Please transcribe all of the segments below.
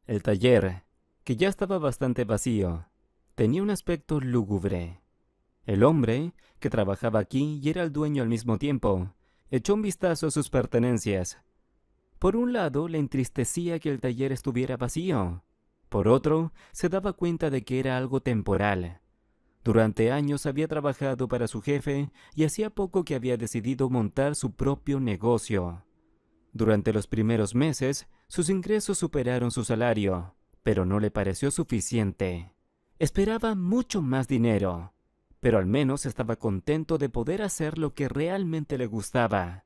El taller, que ya estaba bastante vacío, tenía un aspecto lúgubre. El hombre, que trabajaba aquí y era el dueño al mismo tiempo, echó un vistazo a sus pertenencias. Por un lado, le entristecía que el taller estuviera vacío. Por otro, se daba cuenta de que era algo temporal. Durante años había trabajado para su jefe y hacía poco que había decidido montar su propio negocio. Durante los primeros meses, sus ingresos superaron su salario, pero no le pareció suficiente. Esperaba mucho más dinero, pero al menos estaba contento de poder hacer lo que realmente le gustaba.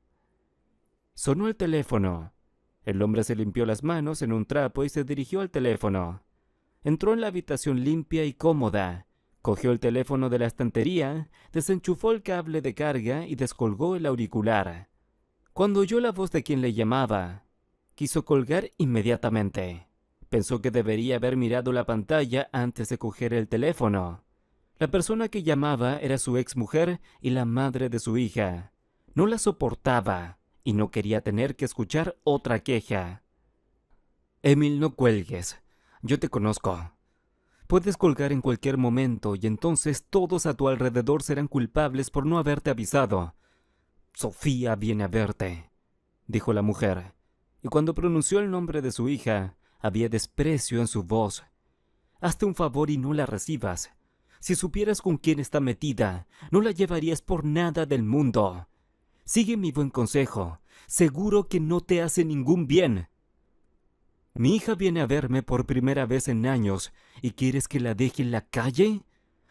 Sonó el teléfono. El hombre se limpió las manos en un trapo y se dirigió al teléfono. Entró en la habitación limpia y cómoda. Cogió el teléfono de la estantería, desenchufó el cable de carga y descolgó el auricular. Cuando oyó la voz de quien le llamaba, quiso colgar inmediatamente. Pensó que debería haber mirado la pantalla antes de coger el teléfono. La persona que llamaba era su exmujer y la madre de su hija. No la soportaba y no quería tener que escuchar otra queja. Emil, no cuelgues. Yo te conozco. Puedes colgar en cualquier momento y entonces todos a tu alrededor serán culpables por no haberte avisado. Sofía viene a verte, dijo la mujer, y cuando pronunció el nombre de su hija, había desprecio en su voz. Hazte un favor y no la recibas. Si supieras con quién está metida, no la llevarías por nada del mundo. Sigue mi buen consejo. Seguro que no te hace ningún bien. Mi hija viene a verme por primera vez en años y ¿quieres que la deje en la calle?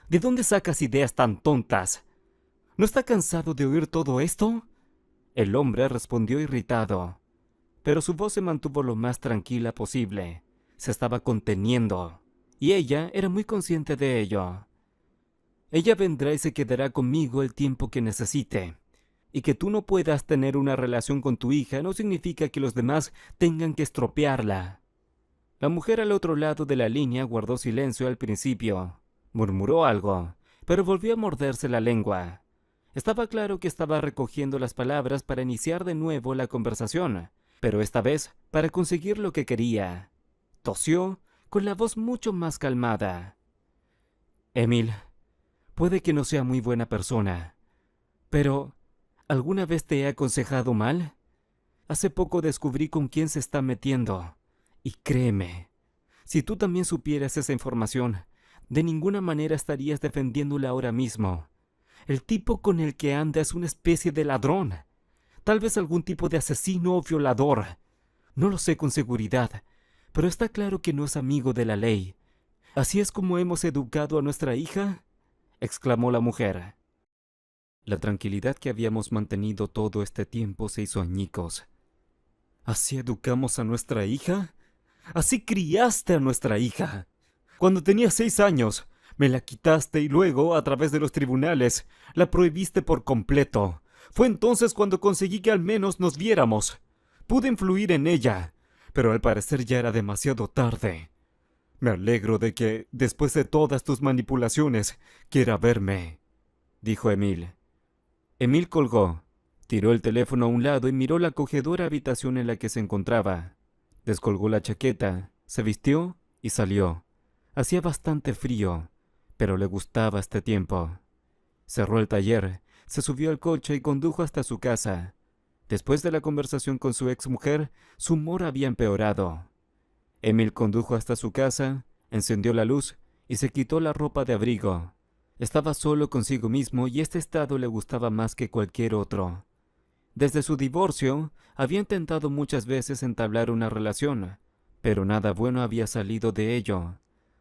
¿De dónde sacas ideas tan tontas? ¿No está cansado de oír todo esto? El hombre respondió irritado, pero su voz se mantuvo lo más tranquila posible. Se estaba conteniendo, y ella era muy consciente de ello. Ella vendrá y se quedará conmigo el tiempo que necesite. Y que tú no puedas tener una relación con tu hija no significa que los demás tengan que estropearla. La mujer al otro lado de la línea guardó silencio al principio. Murmuró algo, pero volvió a morderse la lengua. Estaba claro que estaba recogiendo las palabras para iniciar de nuevo la conversación, pero esta vez para conseguir lo que quería. Tosió con la voz mucho más calmada. Emil, puede que no sea muy buena persona, pero ¿alguna vez te he aconsejado mal? Hace poco descubrí con quién se está metiendo. Y créeme, si tú también supieras esa información, de ninguna manera estarías defendiéndola ahora mismo. El tipo con el que anda es una especie de ladrón. Tal vez algún tipo de asesino o violador. No lo sé con seguridad, pero está claro que no es amigo de la ley. ¿Así es como hemos educado a nuestra hija?, exclamó la mujer. La tranquilidad que habíamos mantenido todo este tiempo se hizo añicos. ¿Así educamos a nuestra hija? ¿Así criaste a nuestra hija? Cuando tenía 6 años, me la quitaste y luego, a través de los tribunales, la prohibiste por completo. Fue entonces cuando conseguí que al menos nos viéramos. Pude influir en ella, pero al parecer ya era demasiado tarde. Me alegro de que, después de todas tus manipulaciones, quiera verme, dijo Emil. Emil colgó, tiró el teléfono a un lado y miró la acogedora habitación en la que se encontraba. Descolgó la chaqueta, se vistió y salió. Hacía bastante frío, pero le gustaba este tiempo. Cerró el taller, se subió al coche y condujo hasta su casa. Después de la conversación con su exmujer, su humor había empeorado. Emil condujo hasta su casa, encendió la luz y se quitó la ropa de abrigo. Estaba solo consigo mismo y este estado le gustaba más que cualquier otro. Desde su divorcio, había intentado muchas veces entablar una relación, pero nada bueno había salido de ello.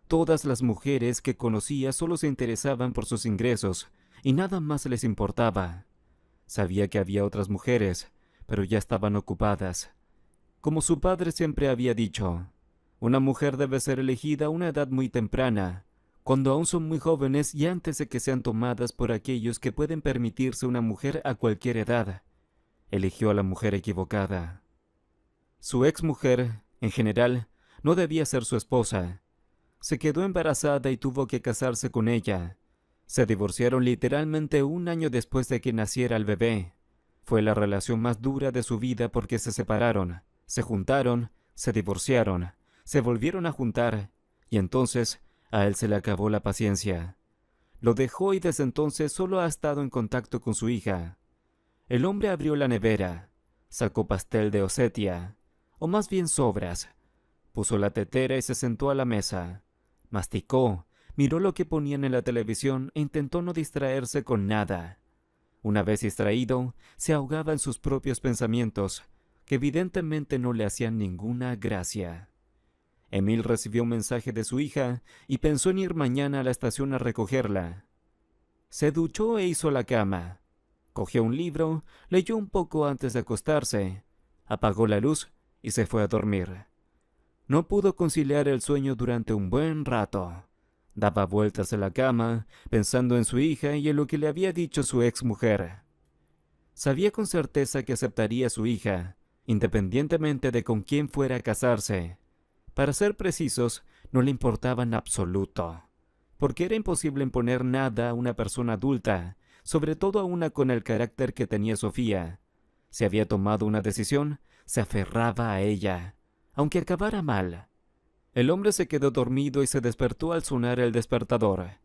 Todas las mujeres que conocía solo se interesaban por sus ingresos y nada más les importaba. Sabía que había otras mujeres, pero ya estaban ocupadas. Como su padre siempre había dicho, una mujer debe ser elegida a una edad muy temprana, cuando aún son muy jóvenes y antes de que sean tomadas por aquellos que pueden permitirse una mujer a cualquier edad. Eligió a la mujer equivocada. Su exmujer, en general, no debía ser su esposa. Se quedó embarazada y tuvo que casarse con ella. Se divorciaron literalmente un año después de que naciera el bebé. Fue la relación más dura de su vida porque se separaron, se juntaron, se divorciaron, Se volvieron a juntar, y entonces a él se le acabó la paciencia. Lo dejó y desde entonces solo ha estado en contacto con su hija. El hombre abrió la nevera, sacó pastel de Osetia, o más bien sobras, puso la tetera y se sentó a la mesa. Masticó, miró lo que ponían en la televisión e intentó no distraerse con nada. Una vez distraído, se ahogaba en sus propios pensamientos, que evidentemente no le hacían ninguna gracia. Emil recibió un mensaje de su hija y pensó en ir mañana a la estación a recogerla. Se duchó e hizo la cama. Cogió un libro, leyó un poco antes de acostarse, apagó la luz y se fue a dormir. No pudo conciliar el sueño durante un buen rato. Daba vueltas en la cama, pensando en su hija y en lo que le había dicho su exmujer. Sabía con certeza que aceptaría a su hija, independientemente de con quién fuera a casarse. Para ser precisos, no le importaba en absoluto, porque era imposible imponer nada a una persona adulta, sobre todo a una con el carácter que tenía Sofía. Si había tomado una decisión, se aferraba a ella, aunque acabara mal. El hombre se quedó dormido y se despertó al sonar el despertador.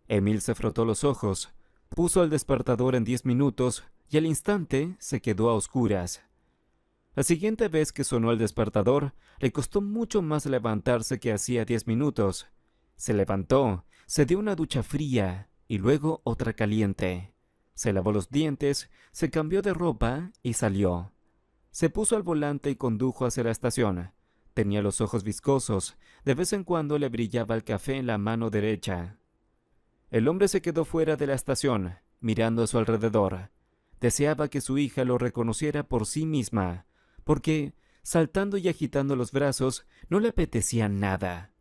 Emil se frotó los ojos, puso el despertador en 10 minutos y al instante se quedó a oscuras. La siguiente vez que sonó el despertador, le costó mucho más levantarse que hacía 10 minutos. Se levantó, se dio una ducha fría y luego otra caliente. Se lavó los dientes, se cambió de ropa y salió. Se puso al volante y condujo hacia la estación. Tenía los ojos viscosos, de vez en cuando le brillaba el café en la mano derecha. El hombre se quedó fuera de la estación, mirando a su alrededor. Deseaba que su hija lo reconociera por sí misma, porque, saltando y agitando los brazos, no le apetecía nada.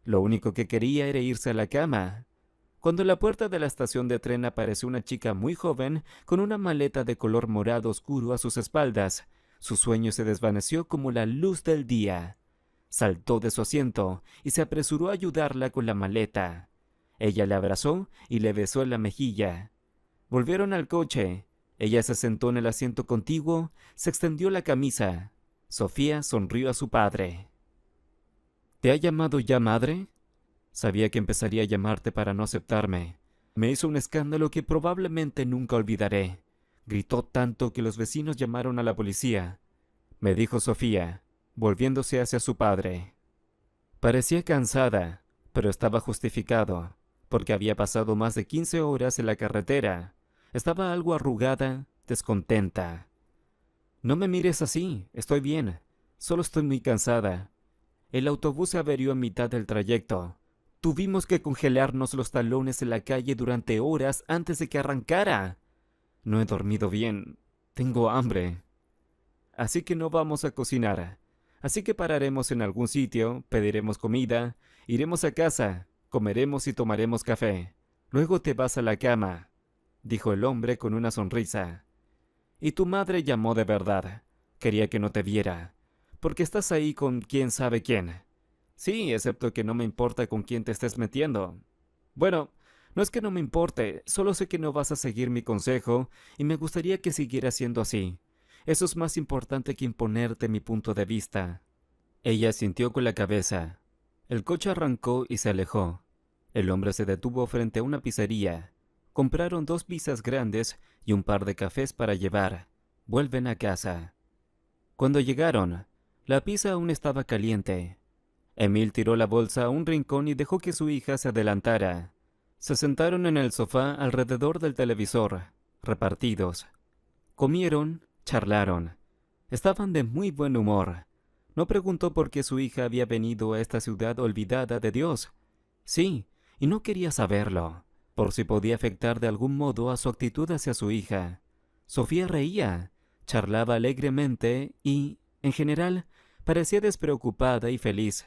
Lo único que quería era irse a la cama. Cuando en la puerta de la estación de tren apareció una chica muy joven con una maleta de color morado oscuro a sus espaldas, su sueño se desvaneció como la luz del día. Saltó de su asiento y se apresuró a ayudarla con la maleta. Ella le abrazó y le besó en la mejilla. Volvieron al coche. Ella se sentó en el asiento contiguo, se extendió la camisa. Sofía sonrió a su padre. ¿Te ha llamado ya madre? Sabía que empezaría a llamarte para no aceptarme. Me hizo un escándalo que probablemente nunca olvidaré. Gritó tanto que los vecinos llamaron a la policía, me dijo Sofía, volviéndose hacia su padre. Parecía cansada, pero estaba justificado, porque había pasado más de 15 horas en la carretera. Estaba algo arrugada, descontenta. No me mires así, estoy bien. Solo estoy muy cansada. El autobús se averió en mitad del trayecto. Tuvimos que congelarnos los talones en la calle durante horas antes de que arrancara. No he dormido bien. Tengo hambre. Así que no vamos a cocinar. Así que pararemos en algún sitio, pediremos comida, iremos a casa, comeremos y tomaremos café. Luego te vas a la cama, dijo el hombre con una sonrisa. Y tu madre llamó de verdad. Quería que no te viera, porque estás ahí con quién sabe quién. Sí, excepto que no me importa con quién te estés metiendo. Bueno, no es que no me importe, solo sé que no vas a seguir mi consejo y me gustaría que siguiera siendo así. Eso es más importante que imponerte mi punto de vista. Ella asintió con la cabeza. El coche arrancó y se alejó. El hombre se detuvo frente a una pizzería. Compraron 2 pizzas grandes y un par de cafés para llevar. Vuelven a casa. Cuando llegaron, la pizza aún estaba caliente. Emil tiró la bolsa a un rincón y dejó que su hija se adelantara. Se sentaron en el sofá alrededor del televisor, repartidos. Comieron, charlaron. Estaban de muy buen humor. No preguntó por qué su hija había venido a esta ciudad olvidada de Dios. Sí, y no quería saberlo, por si podía afectar de algún modo a su actitud hacia su hija. Sofía reía, charlaba alegremente y, en general, parecía despreocupada y feliz.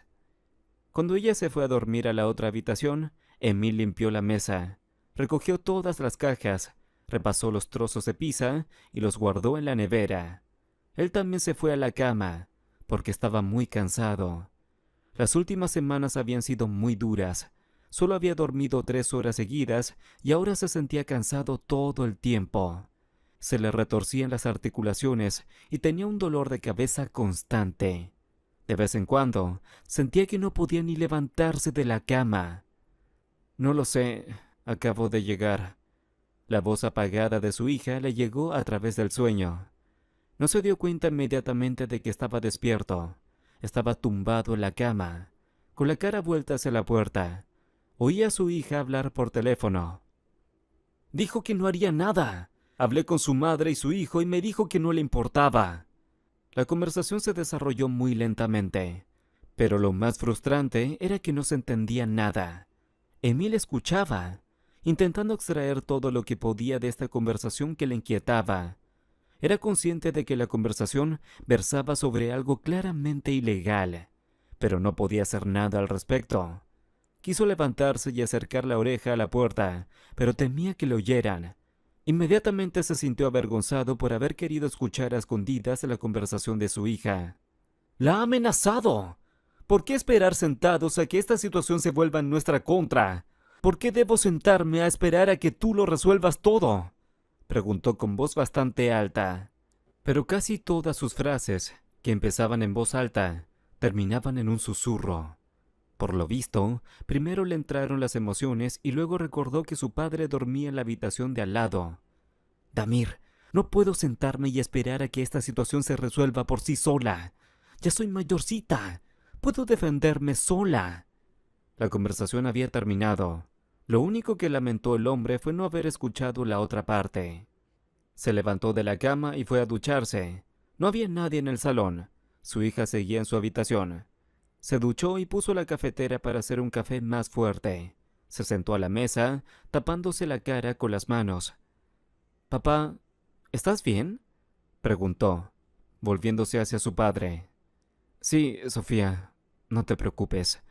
Cuando ella se fue a dormir a la otra habitación, Emil limpió la mesa, recogió todas las cajas, repasó los trozos de pizza y los guardó en la nevera. Él también se fue a la cama, porque estaba muy cansado. Las últimas semanas habían sido muy duras. Solo había dormido 3 horas seguidas y ahora se sentía cansado todo el tiempo. Se le retorcían las articulaciones y tenía un dolor de cabeza constante. De vez en cuando, sentía que no podía ni levantarse de la cama. No lo sé, acabo de llegar. La voz apagada de su hija le llegó a través del sueño. No se dio cuenta inmediatamente de que estaba despierto. Estaba tumbado en la cama, con la cara vuelta hacia la puerta. Oía a su hija hablar por teléfono. Dijo que no haría nada. Hablé con su madre y su hijo y me dijo que no le importaba. La conversación se desarrolló muy lentamente, pero lo más frustrante era que no se entendía nada. Emil escuchaba, intentando extraer todo lo que podía de esta conversación que le inquietaba. Era consciente de que la conversación versaba sobre algo claramente ilegal, pero no podía hacer nada al respecto. Quiso levantarse y acercar la oreja a la puerta, pero temía que lo oyeran. Inmediatamente se sintió avergonzado por haber querido escuchar a escondidas la conversación de su hija. ¡La ha amenazado! ¿Por qué esperar sentados a que esta situación se vuelva en nuestra contra? ¿Por qué debo sentarme a esperar a que tú lo resuelvas todo?, preguntó con voz bastante alta. Pero casi todas sus frases, que empezaban en voz alta, terminaban en un susurro. Por lo visto, primero le entraron las emociones y luego recordó que su padre dormía en la habitación de al lado. Damir, no puedo sentarme y esperar a que esta situación se resuelva por sí sola. Ya soy mayorcita. Puedo defenderme sola. La conversación había terminado. Lo único que lamentó el hombre fue no haber escuchado la otra parte. Se levantó de la cama y fue a ducharse. No había nadie en el salón. Su hija seguía en su habitación. Se duchó y puso la cafetera para hacer un café más fuerte. Se sentó a la mesa, tapándose la cara con las manos. «Papá, ¿estás bien?», preguntó, volviéndose hacia su padre. «Sí, Sofía, no te preocupes.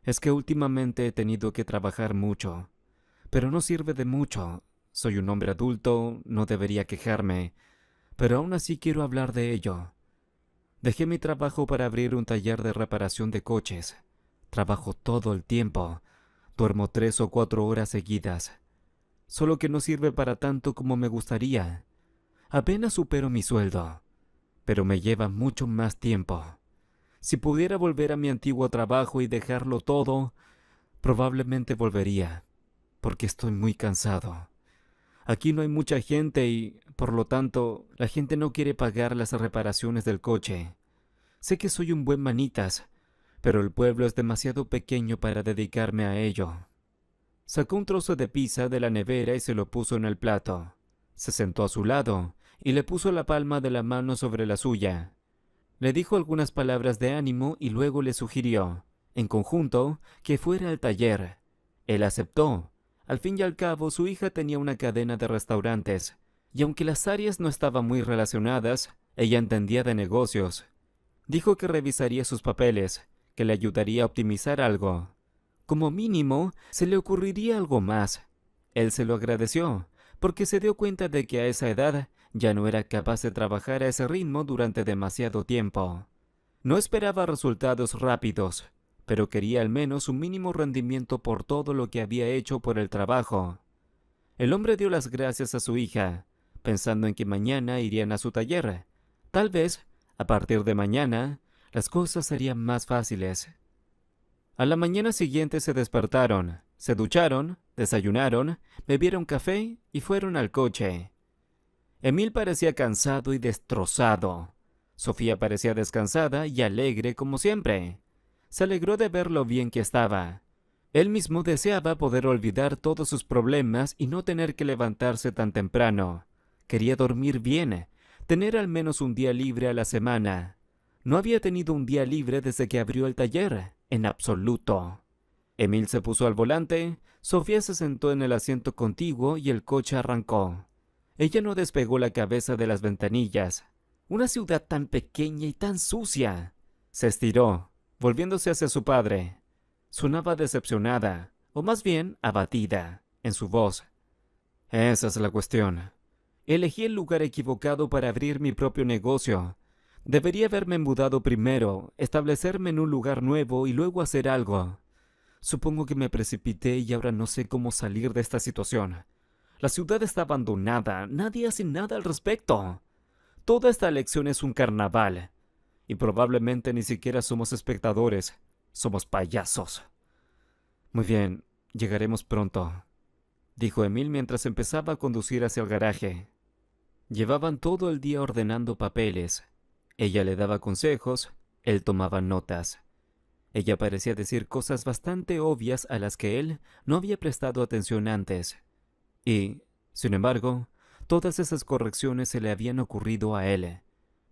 Es que últimamente he tenido que trabajar mucho, pero no sirve de mucho. Soy un hombre adulto, no debería quejarme, pero aún así quiero hablar de ello. Dejé mi trabajo para abrir un taller de reparación de coches. Trabajo todo el tiempo. Duermo 3 o 4 horas seguidas. Solo que no sirve para tanto como me gustaría. Apenas supero mi sueldo, pero me lleva mucho más tiempo. Si pudiera volver a mi antiguo trabajo y dejarlo todo, probablemente volvería, porque estoy muy cansado. Aquí no hay mucha gente y, por lo tanto, la gente no quiere pagar las reparaciones del coche. Sé que soy un buen manitas, pero el pueblo es demasiado pequeño para dedicarme a ello. Sacó un trozo de pizza de la nevera y se lo puso en el plato. Se sentó a su lado y le puso la palma de la mano sobre la suya. Le dijo algunas palabras de ánimo y luego le sugirió, en conjunto, que fuera al taller. Él aceptó. Al fin y al cabo, su hija tenía una cadena de restaurantes, y aunque las áreas no estaban muy relacionadas, ella entendía de negocios. Dijo que revisaría sus papeles, que le ayudaría a optimizar algo. Como mínimo, se le ocurriría algo más. Él se lo agradeció, porque se dio cuenta de que a esa edad ya no era capaz de trabajar a ese ritmo durante demasiado tiempo. No esperaba resultados rápidos, pero quería al menos un mínimo rendimiento por todo lo que había hecho por el trabajo. El hombre dio las gracias a su hija, pensando en que mañana irían a su taller. Tal vez, a partir de mañana, las cosas serían más fáciles. A la mañana siguiente se despertaron, se ducharon, desayunaron, bebieron café y fueron al coche. Emil parecía cansado y destrozado. Sofía parecía descansada y alegre como siempre. Se alegró de ver lo bien que estaba. Él mismo deseaba poder olvidar todos sus problemas y no tener que levantarse tan temprano. Quería dormir bien, tener al menos un día libre a la semana. No había tenido un día libre desde que abrió el taller, en absoluto. Emil se puso al volante, Sofía se sentó en el asiento contiguo y el coche arrancó. Ella no despegó la cabeza de las ventanillas. Una ciudad tan pequeña y tan sucia. Se estiró, volviéndose hacia su padre. Sonaba decepcionada, o más bien abatida, en su voz. Esa es la cuestión. Elegí el lugar equivocado para abrir mi propio negocio. Debería haberme mudado primero, establecerme en un lugar nuevo y luego hacer algo. Supongo que me precipité y ahora no sé cómo salir de esta situación. La ciudad está abandonada, nadie hace nada al respecto. Toda esta elección es un carnaval. y probablemente ni siquiera somos espectadores, somos payasos. Muy bien, llegaremos pronto, dijo Emil mientras empezaba a conducir hacia el garaje. Llevaban todo el día ordenando papeles. Ella le daba consejos, él tomaba notas. Ella parecía decir cosas bastante obvias a las que él no había prestado atención antes. Y, sin embargo, todas esas correcciones se le habían ocurrido a él.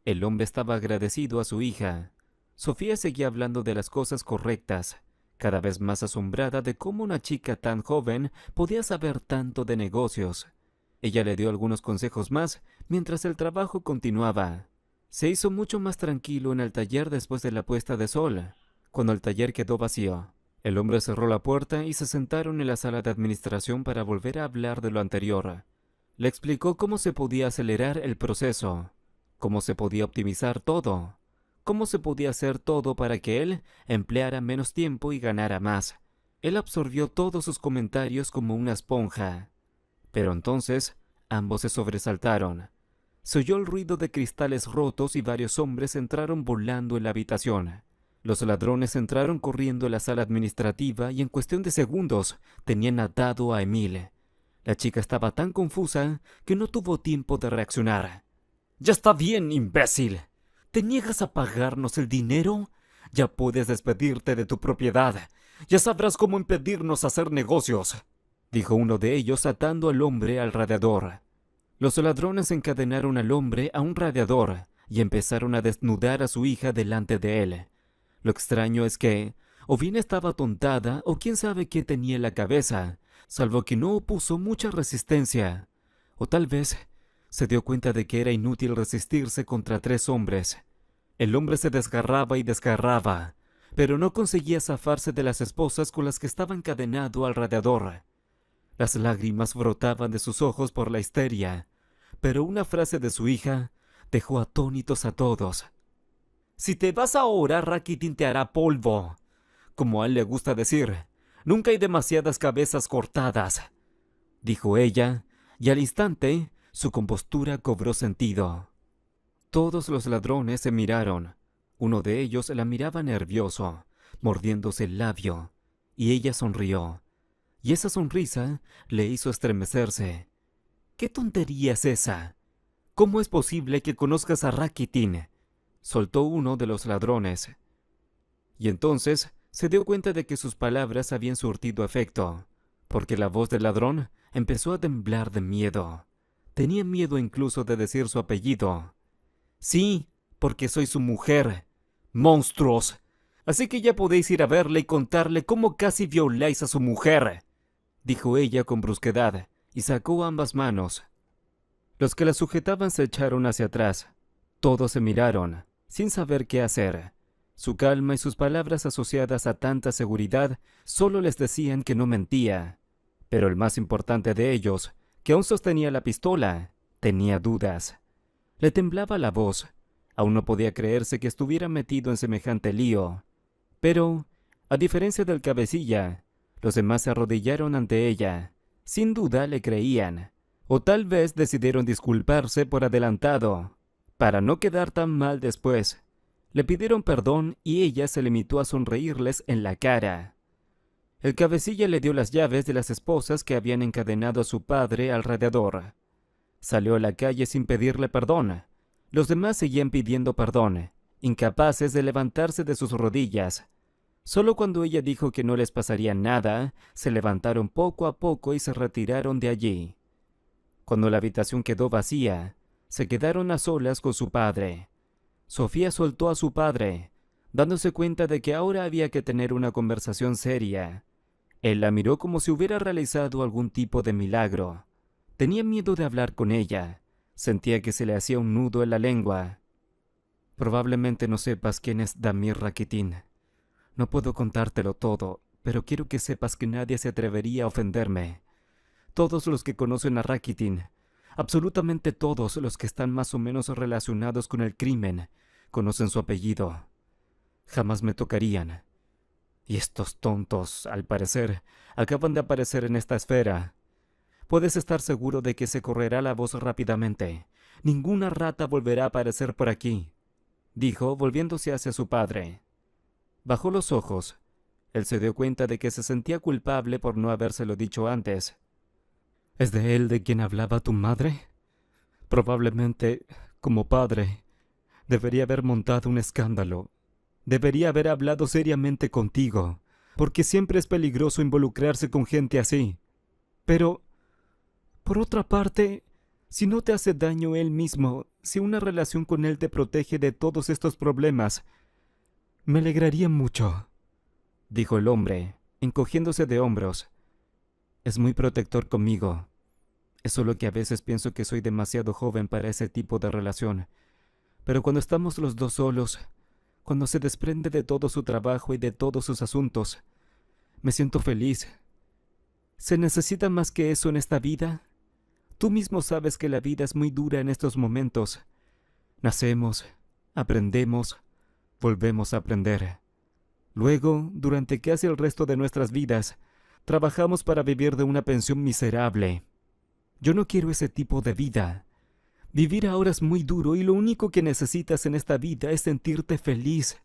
El hombre estaba agradecido a su hija. Sofía seguía hablando de las cosas correctas, cada vez más asombrada de cómo una chica tan joven podía saber tanto de negocios. Ella le dio algunos consejos más mientras el trabajo continuaba. Se hizo mucho más tranquilo en el taller después de la puesta de sol, cuando el taller quedó vacío. El hombre cerró la puerta y se sentaron en la sala de administración para volver a hablar de lo anterior. Le explicó cómo se podía acelerar el proceso, cómo se podía optimizar todo, cómo se podía hacer todo para que él empleara menos tiempo y ganara más. Él absorbió todos sus comentarios como una esponja. Pero entonces, ambos se sobresaltaron. Se oyó el ruido de cristales rotos y varios hombres entraron volando en la habitación. Los ladrones entraron corriendo a la sala administrativa y en cuestión de segundos tenían atado a Emil. La chica estaba tan confusa que no tuvo tiempo de reaccionar. «¡Ya está bien, imbécil! ¿Te niegas a pagarnos el dinero? Ya puedes despedirte de tu propiedad. Ya sabrás cómo impedirnos hacer negocios», dijo uno de ellos atando al hombre al radiador. Los ladrones encadenaron al hombre a un radiador y empezaron a desnudar a su hija delante de él. Lo extraño es que, o bien estaba tontada o quién sabe qué tenía en la cabeza, salvo que no opuso mucha resistencia. O tal vez se dio cuenta de que era inútil resistirse contra 3 hombres. El hombre se desgarraba y desgarraba, pero no conseguía zafarse de las esposas con las que estaba encadenado al radiador. Las lágrimas brotaban de sus ojos por la histeria, pero una frase de su hija dejó atónitos a todos. «Si te vas ahora, Rakitin te hará polvo. Como a él le gusta decir, nunca hay demasiadas cabezas cortadas», dijo ella, y al instante su compostura cobró sentido. Todos los ladrones se miraron. Uno de ellos la miraba nervioso, mordiéndose el labio, y ella sonrió. Y esa sonrisa le hizo estremecerse. «¿Qué tontería es esa? ¿Cómo es posible que conozcas a Rakitin?», soltó uno de los ladrones. Y entonces se dio cuenta de que sus palabras habían surtido efecto, porque la voz del ladrón empezó a temblar de miedo. Tenía miedo incluso de decir su apellido. «Sí, porque soy su mujer. ¡Monstruos! Así que ya podéis ir a verle y contarle cómo casi violáis a su mujer», dijo ella con brusquedad, y sacó ambas manos. Los que la sujetaban se echaron hacia atrás. Todos se miraron, sin saber qué hacer. Su calma y sus palabras asociadas a tanta seguridad solo les decían que no mentía. Pero el más importante de ellos, que aún sostenía la pistola, tenía dudas. Le temblaba la voz. Aún no podía creerse que estuviera metido en semejante lío. Pero, a diferencia del cabecilla, los demás se arrodillaron ante ella. Sin duda le creían. O tal vez decidieron disculparse por adelantado, para no quedar tan mal después. Le pidieron perdón y ella se limitó a sonreírles en la cara. El cabecilla le dio las llaves de las esposas que habían encadenado a su padre al radiador. Salió a la calle sin pedirle perdón. Los demás seguían pidiendo perdón, incapaces de levantarse de sus rodillas. Solo cuando ella dijo que no les pasaría nada, se levantaron poco a poco y se retiraron de allí. Cuando la habitación quedó vacía, se quedaron a solas con su padre. Sofía soltó a su padre, dándose cuenta de que ahora había que tener una conversación seria. Él la miró como si hubiera realizado algún tipo de milagro. Tenía miedo de hablar con ella. Sentía que se le hacía un nudo en la lengua. «Probablemente no sepas quién es Damir Rakitin. No puedo contártelo todo, pero quiero que sepas que nadie se atrevería a ofenderme. Todos los que conocen a Rakitin, absolutamente todos los que están más o menos relacionados con el crimen, conocen su apellido. Jamás me tocarían. Y estos tontos, al parecer, acaban de aparecer en esta esfera. Puedes estar seguro de que se correrá la voz rápidamente. Ninguna rata volverá a aparecer por aquí. dijo, volviéndose hacia su padre. Bajó los ojos. Él se dio cuenta de que se sentía culpable por no habérselo dicho antes. ¿Es de él de quien hablaba tu madre? Probablemente, como padre, debería haber montado un escándalo. Debería haber hablado seriamente contigo, porque siempre es peligroso involucrarse con gente así. Pero, por otra parte, si no te hace daño él mismo, si una relación con él te protege de todos estos problemas, me alegraría mucho, dijo el hombre, encogiéndose de hombros. Es muy protector conmigo. Es solo que a veces pienso que soy demasiado joven para ese tipo de relación. Pero cuando estamos los dos solos, cuando se desprende de todo su trabajo y de todos sus asuntos, me siento feliz. ¿Se necesita más que eso en esta vida? Tú mismo sabes que la vida es muy dura en estos momentos. Nacemos, aprendemos, volvemos a aprender. Luego, durante casi el resto de nuestras vidas, trabajamos para vivir de una pensión miserable. Yo no quiero ese tipo de vida. Vivir ahora es muy duro y lo único que necesitas en esta vida es sentirte feliz.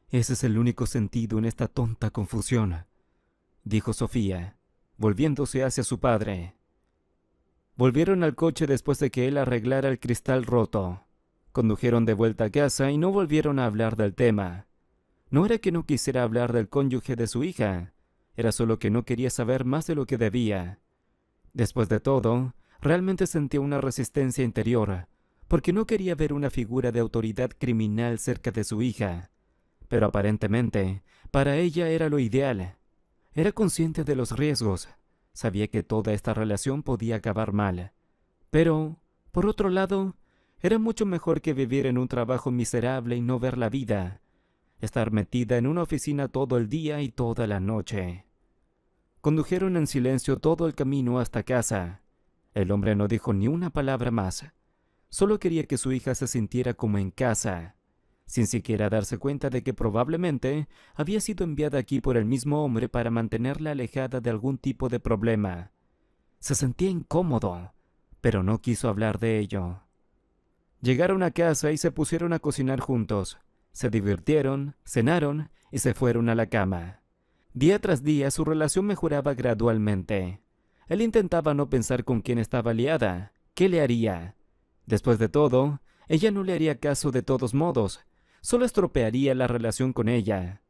Ese es el único sentido en esta tonta confusión, dijo Sofía, volviéndose hacia su padre. Volvieron al coche después de que él arreglara el cristal roto. Condujeron de vuelta a casa y no volvieron a hablar del tema. No era que no quisiera hablar del cónyuge de su hija, era solo que no quería saber más de lo que debía. Después de todo, realmente sentía una resistencia interior, porque no quería ver una figura de autoridad criminal cerca de su hija. Pero aparentemente, para ella era lo ideal. Era consciente de los riesgos, sabía que toda esta relación podía acabar mal. Pero, por otro lado, era mucho mejor que vivir en un trabajo miserable y no ver la vida, estar metida en una oficina todo el día y toda la noche. Condujeron en silencio todo el camino hasta casa. El hombre no dijo ni una palabra más. Solo quería que su hija se sintiera como en casa, sin siquiera darse cuenta de que probablemente había sido enviada aquí por el mismo hombre para mantenerla alejada de algún tipo de problema. Se sentía incómodo, pero no quiso hablar de ello. Llegaron a casa y se pusieron a cocinar juntos. Se divirtieron, cenaron y se fueron a la cama. Día tras día su relación mejoraba gradualmente. Él intentaba no pensar con quién estaba liada, qué le haría. Después de todo, ella no le haría caso de todos modos, solo estropearía la relación con ella.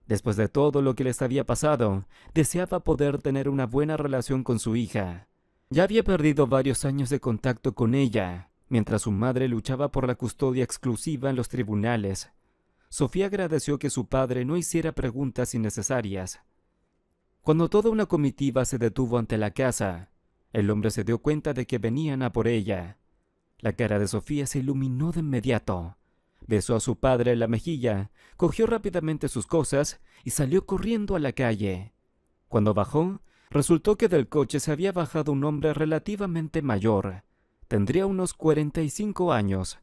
Después de todo lo que les había pasado, deseaba poder tener una buena relación con su hija. Ya había perdido varios años de contacto con ella, mientras su madre luchaba por la custodia exclusiva en los tribunales. Sofía agradeció que su padre no hiciera preguntas innecesarias. Cuando toda una comitiva se detuvo ante la casa, el hombre se dio cuenta de que venían a por ella. La cara de Sofía se iluminó de inmediato. Besó a su padre en la mejilla, cogió rápidamente sus cosas y salió corriendo a la calle. Cuando bajó, resultó que del coche se había bajado un hombre relativamente mayor. Tendría unos 45 años,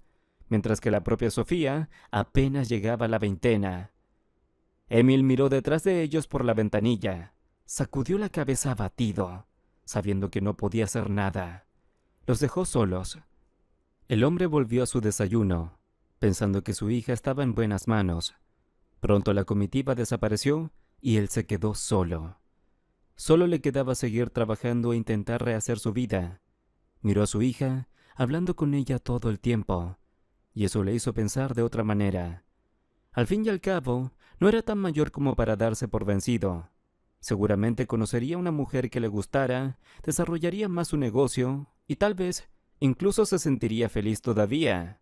mientras que la propia Sofía apenas llegaba a la veintena. Emil miró detrás de ellos por la ventanilla. Sacudió la cabeza abatido, sabiendo que no podía hacer nada. Los dejó solos. El hombre volvió a su desayuno, pensando que su hija estaba en buenas manos. Pronto la comitiva desapareció y él se quedó solo. Solo le quedaba seguir trabajando e intentar rehacer su vida. Miró a su hija, hablando con ella todo el tiempo, y eso le hizo pensar de otra manera. Al fin y al cabo, no era tan mayor como para darse por vencido. Seguramente conocería a una mujer que le gustara, desarrollaría más su negocio y tal vez incluso se sentiría feliz todavía.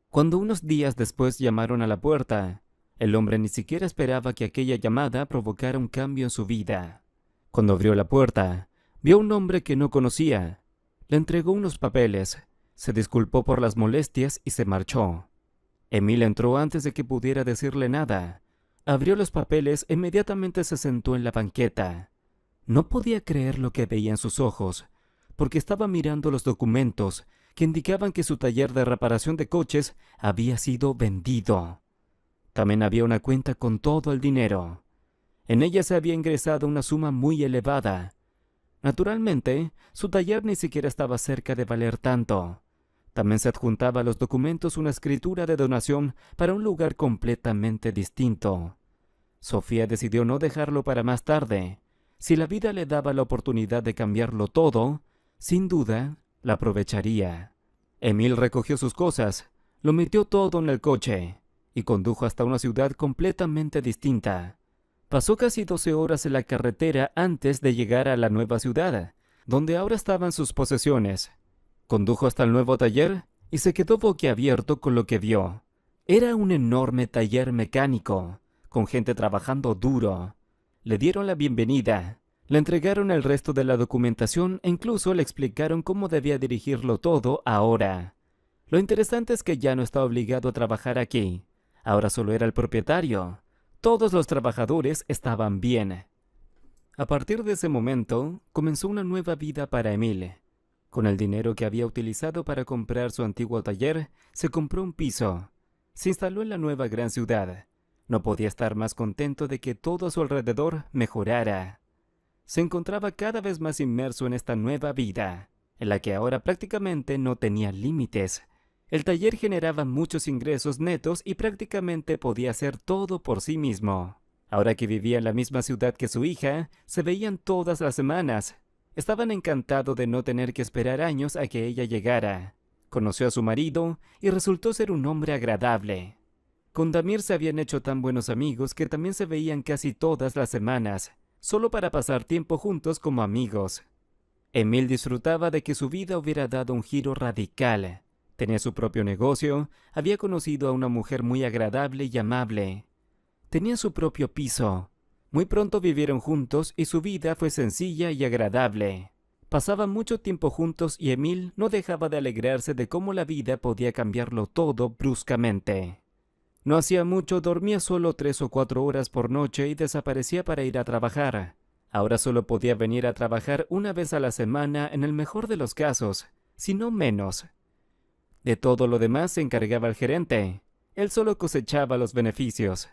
Cuando unos días después llamaron a la puerta, el hombre ni siquiera esperaba que aquella llamada provocara un cambio en su vida. Cuando abrió la puerta, vio a un hombre que no conocía. Le entregó unos papeles, se disculpó por las molestias y se marchó. Emil entró antes de que pudiera decirle nada. Abrió los papeles e inmediatamente se sentó en la banqueta. No podía creer lo que veía en sus ojos, porque estaba mirando los documentos que indicaban que su taller de reparación de coches había sido vendido. También había una cuenta con todo el dinero. En ella se había ingresado una suma muy elevada. Naturalmente, su taller ni siquiera estaba cerca de valer tanto, También se adjuntaba a los documentos una escritura de donación para un lugar completamente distinto. Sofía decidió no dejarlo para más tarde. Si la vida le daba la oportunidad de cambiarlo todo, sin duda, la aprovecharía. Emil recogió sus cosas, lo metió todo en el coche y condujo hasta una ciudad completamente distinta. Pasó casi 12 horas en la carretera antes de llegar a la nueva ciudad, donde ahora estaban sus posesiones. Condujo hasta el nuevo taller y se quedó boquiabierto con lo que vio. Era un enorme taller mecánico, con gente trabajando duro. Le dieron la bienvenida, le entregaron el resto de la documentación e incluso le explicaron cómo debía dirigirlo todo ahora. Lo interesante es que ya no estaba obligado a trabajar aquí. Ahora solo era el propietario. Todos los trabajadores estaban bien. A partir de ese momento, comenzó una nueva vida para Emil. Con el dinero que había utilizado para comprar su antiguo taller, se compró un piso. Se instaló en la nueva gran ciudad. No podía estar más contento de que todo a su alrededor mejorara. Se encontraba cada vez más inmerso en esta nueva vida, en la que ahora prácticamente no tenía límites. El taller generaba muchos ingresos netos y prácticamente podía hacer todo por sí mismo. Ahora que vivía en la misma ciudad que su hija, se veían todas las semanas. Estaban encantados de no tener que esperar años a que ella llegara. Conoció a su marido y resultó ser un hombre agradable. Con Damir se habían hecho tan buenos amigos que también se veían casi todas las semanas, solo para pasar tiempo juntos como amigos. Emil disfrutaba de que su vida hubiera dado un giro radical. Tenía su propio negocio, había conocido a una mujer muy agradable y amable. Tenía su propio piso. Muy pronto vivieron juntos y su vida fue sencilla y agradable. Pasaban mucho tiempo juntos y Emil no dejaba de alegrarse de cómo la vida podía cambiarlo todo bruscamente. No hacía mucho, dormía solo 3 o 4 horas por noche y desaparecía para ir a trabajar. Ahora solo podía venir a trabajar una vez a la semana en el mejor de los casos, si no menos. De todo lo demás se encargaba el gerente. Él solo cosechaba los beneficios.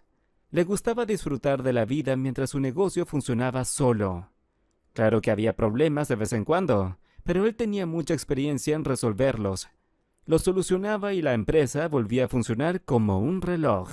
Le gustaba disfrutar de la vida mientras su negocio funcionaba solo. Claro que había problemas de vez en cuando, pero él tenía mucha experiencia en resolverlos. Los solucionaba y la empresa volvía a funcionar como un reloj.